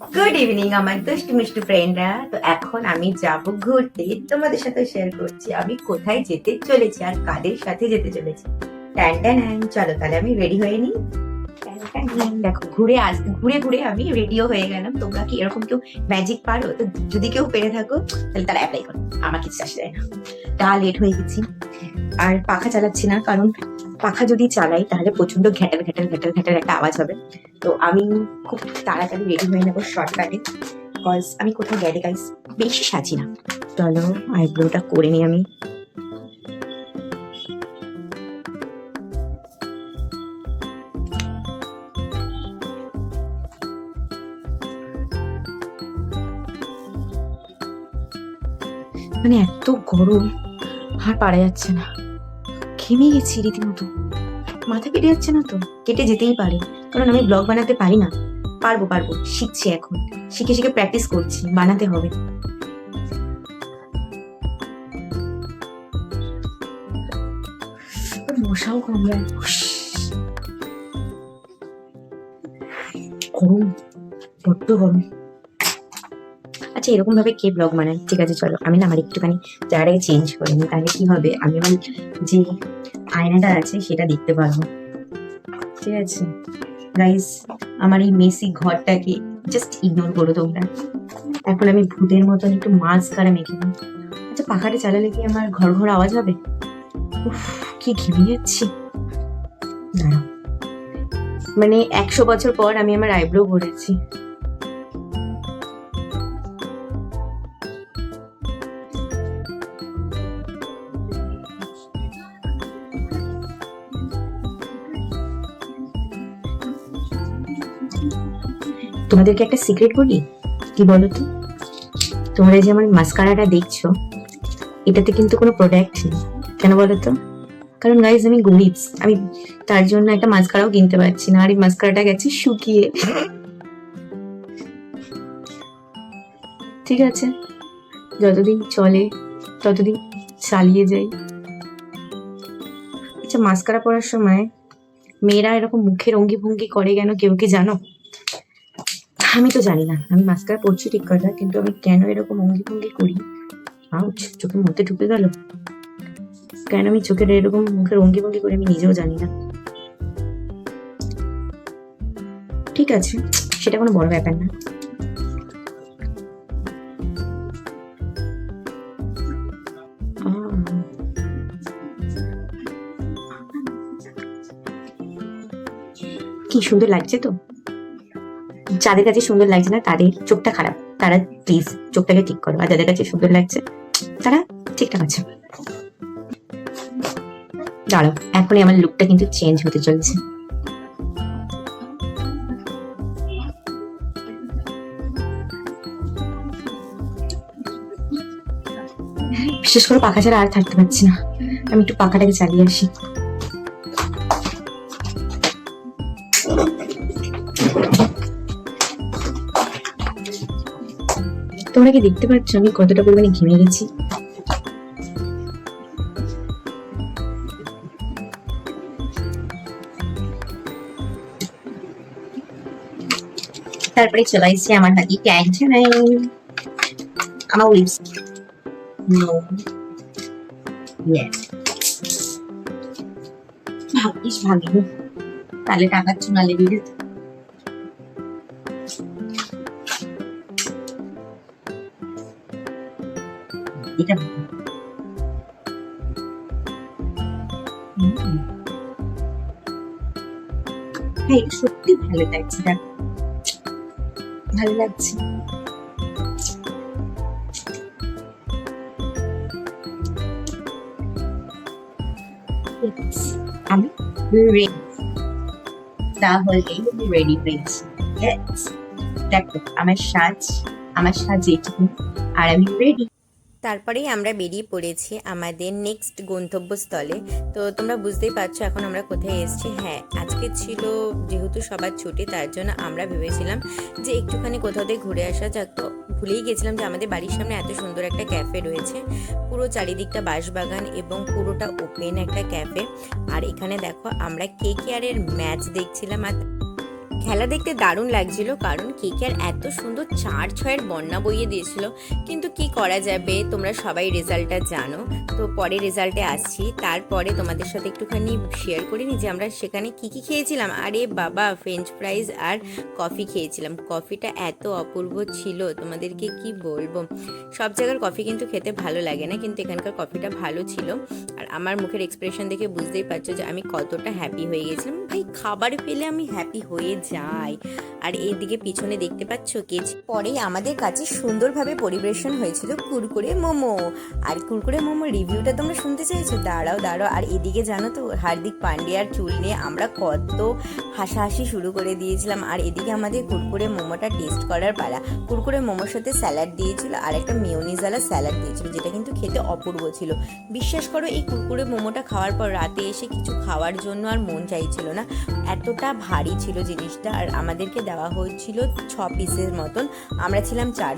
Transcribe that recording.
Good evening আমার দুষ্টু মিষ্টি ফ্রেন্ডরা। তো এখন আমি যাব ঘুরতে, তোমাদের সাথে শেয়ার করছি আমি কোথায় যেতে চলেছি আর কাদের সাথে যেতে চলেছি। ট্যান ট্যান হ্যান, চলো তাহলে আমি রেডি হয়ে নিই। ট্যান ট্যান হ্যান, দেখো ঘুরে ঘুরে আমি রেডিও হয়ে গেলাম। তোমরা কি এরকম কেউ ম্যাজিক পারো? তো যদি কেউ পেরে থাকো তাহলে তারা অ্যাপ্লাই করো, আমার কিছু আসে যায় না। তা লেট হয়ে গেছি আর পাখা চালাচ্ছি না, কারণ পাখা যদি চালাই তাহলে প্রচন্ড ঘ্যাটার ঘ্যাটার ঘ্যাটার ঘ্যাটার একটা আওয়াজ হবে। তো আমি খুব তাড়াতাড়ি রেডি হয়ে নেবো শর্টকাটে, বিকজ আমি কোথাও গেলে গাইস বেশি সাজি না। চলো আইব্রোটা করে নিই আমি। মানে এত গরম আর পারা যাচ্ছে না, ঘেমে গেছি রীতিমতো। মাথা কেটে যাচ্ছে না তো? কেটে যেতেই পারে, কারণ আমি ব্লগ বানাতে পারি না। পারবো পারবো, শিখছি এখন, শিখে শিখে প্র্যাকটিস করছি, বানাতে হবে। মশাও কামড়ায়, গরম, বড্ড গরম। আচ্ছা এরকম ভাবে কে ব্লগ বানায়? ঠিক আছে চলো আমি না আমার একটুখানি জায়গাটাকে চেঞ্জ করে নিই, তাহলে কি হবে আমি আমার যে আয়নাটা আছে সেটা দেখতে পারবো। ঠিক আছে গাইস, আমার এই মেসি ঘরটাকে জাস্ট ইগনোর করো তোমরা। এখন আমি ভূতের মতন একটু মাস্কারা মেখে নিই। আচ্ছা পাখাটা চালালে কি আমার ঘর ঘর আওয়াজ হবে? উফ কি ঘেমে যাচ্ছি। দাঁড়াও, মানে 100 বছর পর আমি আমার আইব্রো করেছি। তোমাদেরকে একটা সিক্রেট বলি, কি বলো তো? তোমরা যে আমার মাস্কারাটা দেখছো, এটাতে কিন্তু কোনো প্রোডাক্ট নেই। কেন বলো তো? কারণ গাইজ আমি গরিব, আমি তার জন্য একটা মাস্কারাও কিনতে পারছি না, আর এই মাস্কারাটা গেছে শুকিয়ে। ঠিক আছে, যতদিন চলে ততদিন চালিয়ে যাই। আচ্ছা মাস্কারা পরার সময় মেয়েরা এরকম মুখের অঙ্গি ভঙ্গি করে কেন, কেউ কি জানো? আমি তো জানি না, আমি মাস্কারা পরছি ঠিক কথা, কিন্তু আমি কেন এরকম অঙ্গি ভঙ্গি করি? আউচ, চোখের মধ্যে ঢুকে গেল। কেন আমি চোখের এরকম মুখের অঙ্গি ভঙ্গি করে আমি নিজেও জানি না। ঠিক আছে, সেটা কোনো বড় ব্যাপার না। কি সুন্দর লাগছে তো? যাদের কাছে সুন্দর লাগছে না তাদের চোখটা খারাপ, তারা প্লিজ চোখটাকে ঠিক করো। আর যাদের কাছে সুন্দর লাগছে তারা ঠিকঠাক আছে। দাঁড়াও, এখনই আমার লুকটা কিন্তু চেঞ্জ হতে চলেছে। বিশেষ করে পাখা ছাড়া আর থাকতে পারছি না, আমি একটু পাখাটাকে চালিয়ে আসি। তোমরা কি দেখতে পাচ্ছ আমি কতটা পরিমাণে ঘেমে গেছি? তারপরে চলে আসছে আমার নাকি ট্যাঙ্ক নাই, আমার লিপস নো ইয়েস। ভাগ্যিস ভাগিনি, তাহলে টাকার চুনা লেগে যেত। এটা হ্যাঁ, এটা সত্যি ভালো লাগছে, দেখ ভালো লাগছে। আমি রেডি, তাহলে রেডি হয়েছি। দেখো আমার সাজ এইটুকু, আর আমি রেডি। তারপরেই আমরা বেরিয়ে পড়েছি আমাদের নেক্সট গন্তব্যস্থলে। তো তোমরা বুঝতেই পারছো এখন আমরা কোথায় এসেছি। হ্যাঁ, আজকে ছিল যেহেতু সবার ছুটি, তার জন্য আমরা ভেবেছিলাম যে একটুখানি কোথাও দিয়ে ঘুরে আসা যাক। তো ভুলেই গেছিলাম যে আমাদের বাড়ির সামনে এত সুন্দর একটা ক্যাফে রয়েছে, পুরো চারিদিকটা বাঁশবাগান এবং পুরোটা ওপেন একটা ক্যাফে। আর এখানে দেখো আমরা KKR এর ম্যাচ দেখছিলাম। আর খেলা দেখতে দারুণ লাগছিল, কারণ কেকের এত সুন্দর 4-6-এর বন্যা বইয়ে দিয়েছিল। কিন্তু কি করা যাবে, তোমরা সবাই রেজাল্টটা জানো। তো পরে রেজাল্টে আসছি, তারপরে তোমাদের সাথে একটুখানি শেয়ার করে নিই যে আমরা সেখানে কি কি খেয়েছিলাম। আরে বাবা, ফ্রেঞ্চ ফ্রাইজ আর কফি খেয়েছিলাম। কফিটা এত অপূর্ব ছিল, তোমাদেরকে কি বলবো। সব জায়গার কফি কিন্তু খেতে ভালো লাগে না, কিন্তু এখানকার কফিটা ভালো ছিল। আর আমার মুখের এক্সপ্রেশন দেখে বুঝতেই পারছো যে আমি কতটা হ্যাপি হয়ে গেছিলাম। ভাই, খাবার পেলে আমি হ্যাপি হয়ে যাই। আর এইদিকে পিছনে দেখতে পাচ্ছ পরেই আমাদের কাছে সুন্দরভাবে পরিবেশন হয়েছিল কুরকুরে মোমো। আর কুরকুরে মোমো রিভিউটা তোমরা শুনতে চাইছো? দাঁড়াও। আর এদিকে জানো তো, হার্দিক পান্ডিয়ার চুল নিয়ে আমরা কত হাসাহাসি শুরু করে দিয়েছিলাম। আর এদিকে আমাদের কুরকুরে মোমোটা টেস্ট করার পালা। কুরকুরে মোমোর সাথে স্যালাড দিয়েছিল, আর একটা মেয়োনিজওয়ালা স্যালাড দিয়েছিল, যেটা কিন্তু খেতে অপূর্ব ছিল। বিশ্বাস করো, এই কুরকুরে মোমোটা খাওয়ার পর রাতে এসে কিছু খাওয়ার জন্য আর মন চাইছিল না, এতটা ভারী ছিল জিনিসটা। আর আমাদেরকে দেওয়া হয়েছিল 6 পিসের মতন, আমরা ছিলাম 4